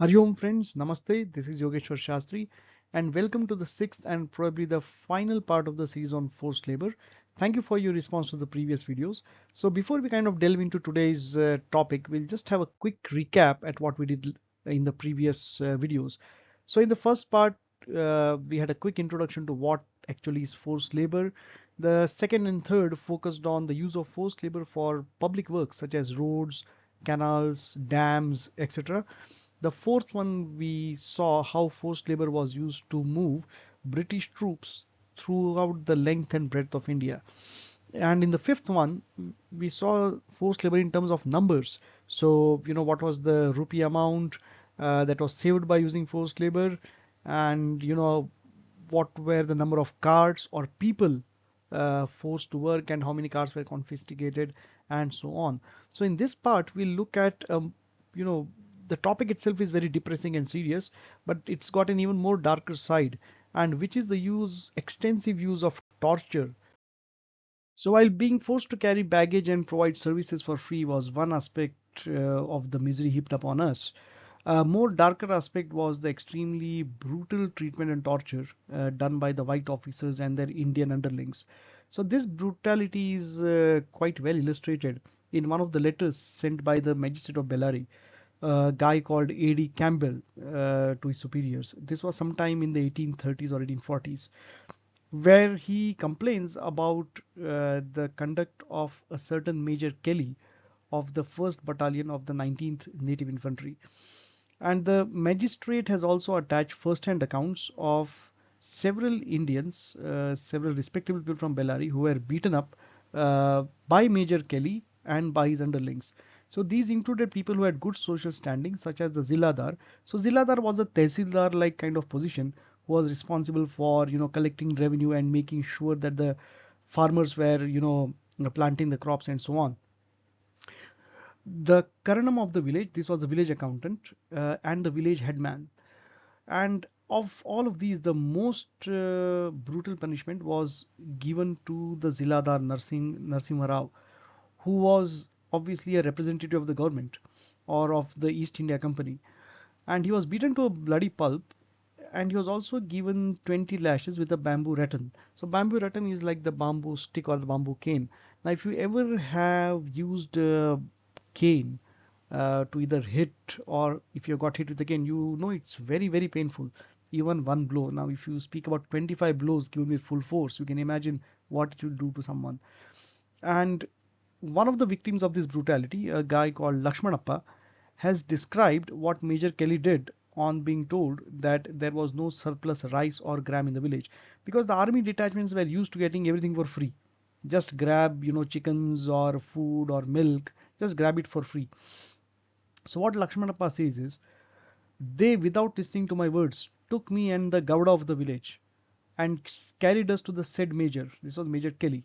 Hari Om friends, Namaste. This is Yogeshwar Shastri, and welcome to the sixth and probably the final part of the series on forced labor. Thank you for your response to the previous videos. So before we kind of delve into today's topic, we'll just have a quick recap at what we did in the previous videos. So in the first part, we had a quick introduction to what actually is forced labor. The second and third focused on the use of forced labor for public works such as roads, canals, dams, etc. The fourth one, we saw how forced labor was used to move British troops throughout the length and breadth of India. And in the fifth one, we saw forced labor in terms of numbers. So, what was the rupee amount that was saved by using forced labor, and what were the number of carts or people forced to work, and how many cars were confiscated, and so on. So in this part, we'll look at you know the topic itself is very depressing and serious, but it's got an even more darker side, and which is the extensive use of torture. So while being forced to carry baggage and provide services for free was one aspect of the misery heaped upon us, a more darker aspect was the extremely brutal treatment and torture done by the white officers and their Indian underlings. So this brutality is quite well illustrated in one of the letters sent by the magistrate of Bellary, a guy called A.D. Campbell, to his superiors. This was sometime in the 1830s or 1840s, where he complains about the conduct of a certain Major Kelly of the 1st Battalion of the 19th Native Infantry. And the magistrate has also attached first-hand accounts of several Indians, several respectable people from Bellary who were beaten up by Major Kelly and by his underlings. So these included people who had good social standing, such as the Ziladar. So Ziladar was a Tehsildar-like kind of position who was responsible for, collecting revenue and making sure that the farmers were, planting the crops and so on. The Karanam of the village, this was the village accountant and the village headman. And of all of these, the most brutal punishment was given to the Ziladar Narsimha Rao, who was obviously a representative of the government or of the East India Company. And he was beaten to a bloody pulp, and he was also given 20 lashes with a bamboo rattan. So bamboo rattan is like the bamboo stick or the bamboo cane. Now, if you ever have used cane to either hit, or if you got hit with the cane, you know it's very, very painful. Even one blow. Now, if you speak about 25 blows given with full force, you can imagine what it will do to someone. And one of the victims of this brutality, a guy called Lakshmanappa, has described what Major Kelly did on being told that there was no surplus rice or gram in the village, because the army detachments were used to getting everything for free. Just grab, chickens or food or milk, just grab it for free. So what Lakshmanappa says is, they, without listening to my words, took me and the Gowda of the village and carried us to the said major. This was Major Kelly,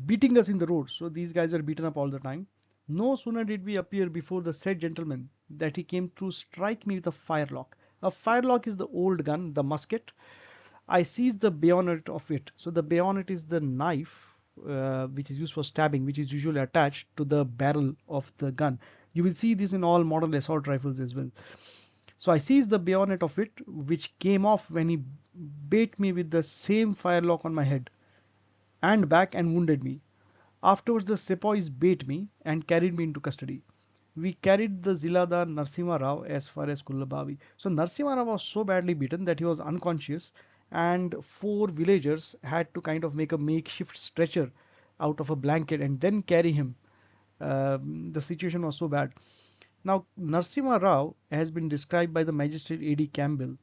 beating us in the road. So these guys were beaten up all the time. No sooner did we appear before the said gentleman that he came to strike me with a firelock. A firelock is the old gun, the musket. I seized the bayonet of it. So the bayonet is the knife which is used for stabbing, which is usually attached to the barrel of the gun. You will see this in all modern assault rifles as well. So I seized the bayonet of it, which came off when he bait me with the same firelock on my head and back and wounded me. Afterwards, the sepoys bait me and carried me into custody. We carried the Ziladar Narsimha Rao as far as Kullabavi. So Narsimha Rao was so badly beaten that he was unconscious, and four villagers had to kind of make a makeshift stretcher out of a blanket and then carry him. The situation was so bad. Now, Narsimha Rao has been described by the magistrate A.D. Campbell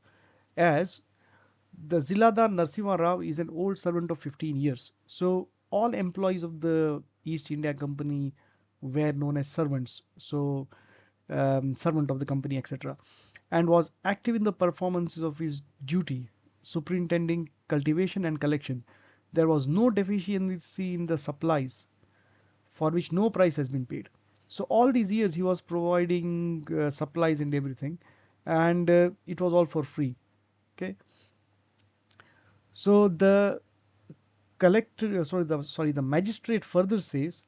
as, the Ziladar Narsimha Rao is an old servant of 15 years. So all employees of the East India Company were known as servants. So servant of the company, etc., and was active in the performances of his duty, superintending cultivation and collection. There was no deficiency in the supplies for which no price has been paid. So all these years he was providing supplies and everything, and it was all for free. Okay. So the collector, the magistrate further says,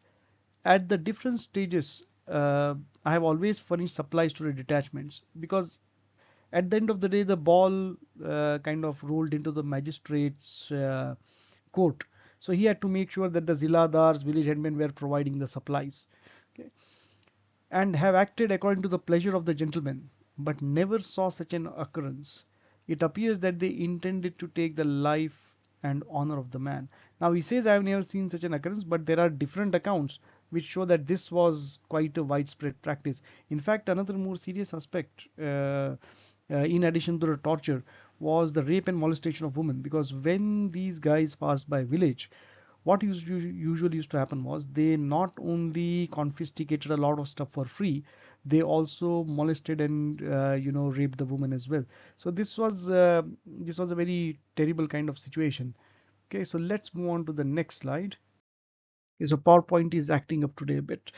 at the different stages I have always furnished supplies to the detachments, because at the end of the day the ball kind of rolled into the magistrate's court. So he had to make sure that the ziladars, village headmen, were providing the supplies. Okay, and have acted according to the pleasure of the gentleman, but never saw such an occurrence. It appears that they intended to take the life and honor of the man. Now he says, I have never seen such an occurrence, but there are different accounts which show that this was quite a widespread practice. In fact, another more serious aspect, in addition to the torture, was the rape and molestation of women. Because when these guys passed by village, what usually used to happen was they not only confiscated a lot of stuff for free, they also molested and raped the woman as well. So this was a very terrible kind of situation. Okay, so let's move on to the next slide. Okay, so PowerPoint is acting up today a bit.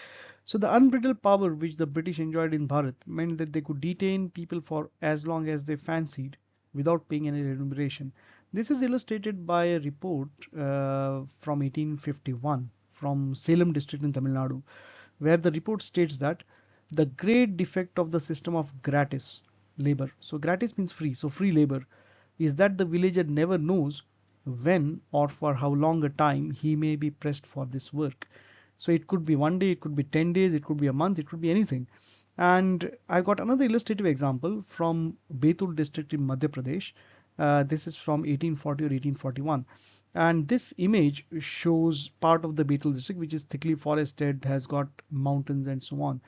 So the unbridled power which the British enjoyed in Bharat meant that they could detain people for as long as they fancied without paying any remuneration. This is illustrated by a report from 1851 from Salem district in Tamil Nadu, where the report states that the great defect of the system of gratis labor, so gratis means free, so free labor, is that the villager never knows when or for how long a time he may be pressed for this work. So it could be one day, it could be 10 days, it could be a month, it could be anything. And I got another illustrative example from Betul district in Madhya Pradesh. This is from 1840 or 1841. And this image shows part of the Betul district, which is thickly forested, has got mountains and so on.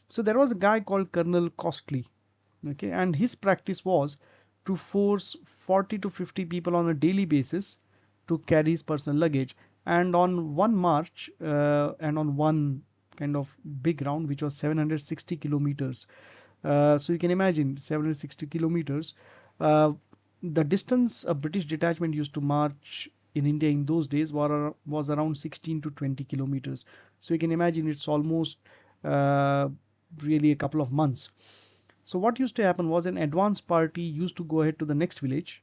So there was a guy called Colonel Costly, okay, and his practice was to force 40 to 50 people on a daily basis to carry his personal luggage. And on one march and on one kind of big round, which was 760 kilometers. So you can imagine 760 kilometers. Uh, the distance a British detachment used to march in India in those days was around 16 to 20 kilometers. So you can imagine it's almost uh, really a couple of months. So what used to happen was an advance party used to go ahead to the next village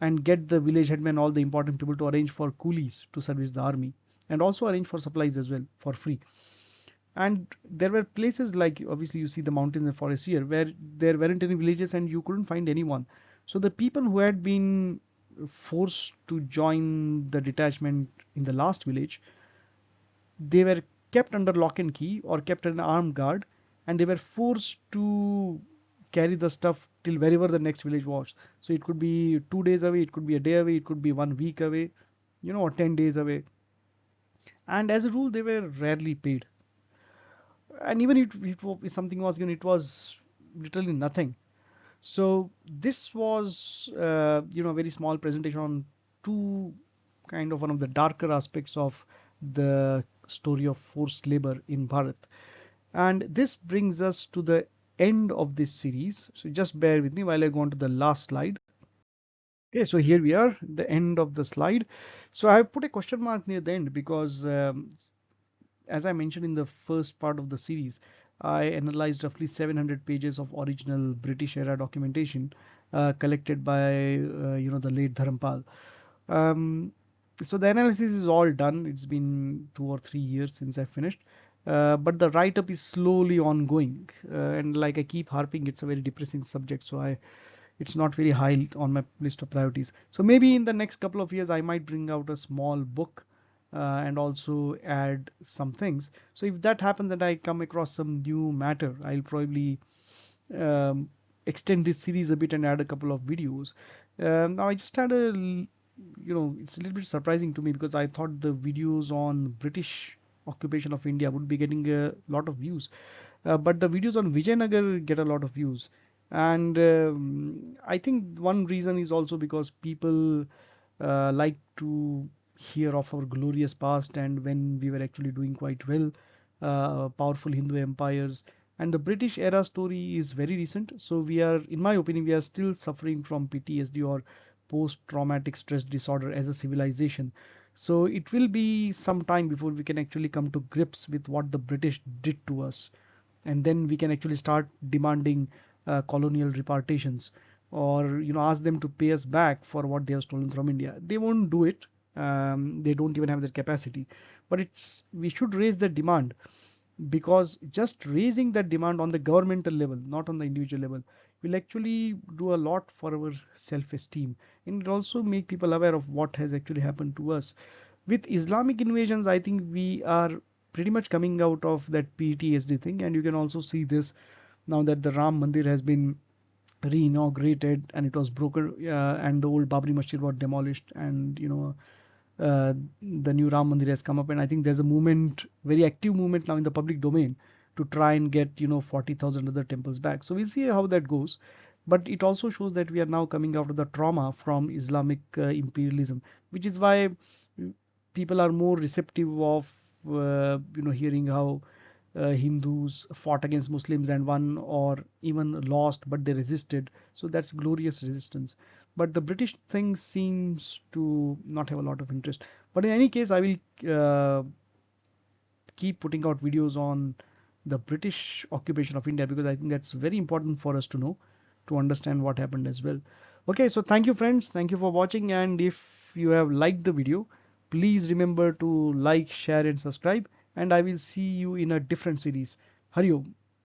and get the village headmen, all the important people, to arrange for coolies to service the army, and also arrange for supplies as well for free. And there were places like, obviously you see the mountains and forests here, where there weren't any villages and you couldn't find anyone. So the people who had been forced to join the detachment in the last village, they were kept under lock and key or kept an armed guard, and they were forced to carry the stuff till wherever the next village was. So it could be 2 days away, it could be a day away, it could be 1 week away, or 10 days away. And as a rule, they were rarely paid. And even if something was given, it was literally nothing. So this was, a very small presentation on two kind of one of the darker aspects of the story of forced labor in Bharat. And this brings us to the end of this series. So just bear with me while I go on to the last slide. Okay, so here we are, the end of the slide. So I have put a question mark near the end because, as I mentioned in the first part of the series, I analyzed roughly 700 pages of original British era documentation collected by, the late Dharampal. Um, so the analysis is all done. It's been 2 or 3 years since I finished. But the write-up is slowly ongoing, and like I keep harping, it's a very depressing subject, so it's not very high on my list of priorities. So maybe in the next couple of years, I might bring out a small book and also add some things. So if that happens and I come across some new matter, I'll probably um, extend this series a bit and add a couple of videos. Now I just had it's a little bit surprising to me because I thought the videos on British occupation of India would be getting a lot of views. But the videos on Vijayanagar get a lot of views. And I think one reason is also because people like to hear of our glorious past and when we were actually doing quite well, powerful Hindu empires. And the British era story is very recent. So we are, in my opinion, we are still suffering from PTSD or post-traumatic stress disorder as a civilization. So it will be some time before we can actually come to grips with what the British did to us, and then we can actually start demanding colonial repartitions, or ask them to pay us back for what they have stolen from India. They won't do it. They don't even have that capacity. But we should raise the demand because just raising that demand on the governmental level, not on the individual level, will actually do a lot for our self-esteem, and it also make people aware of what has actually happened to us. With Islamic invasions, I think we are pretty much coming out of that PTSD thing, and you can also see this now that the Ram Mandir has been re-inaugurated and it was broken, and the old Babri Masjid was demolished, and the new Ram Mandir has come up, and I think there's a movement, very active movement now in the public domain to try and get 40,000 other temples back. So we'll see how that goes. But it also shows that we are now coming out of the trauma from Islamic imperialism, which is why people are more receptive of hearing how Hindus fought against Muslims and won, or even lost, but they resisted. So that's glorious resistance. But the British thing seems to not have a lot of interest. But in any case, I will keep putting out videos on the British occupation of India, because I think that's very important for us to know, to understand what happened as well. Okay, so thank you friends, thank you for watching, and if you have liked the video, please remember to like, share and subscribe, and I will see you in a different series. Hari Om.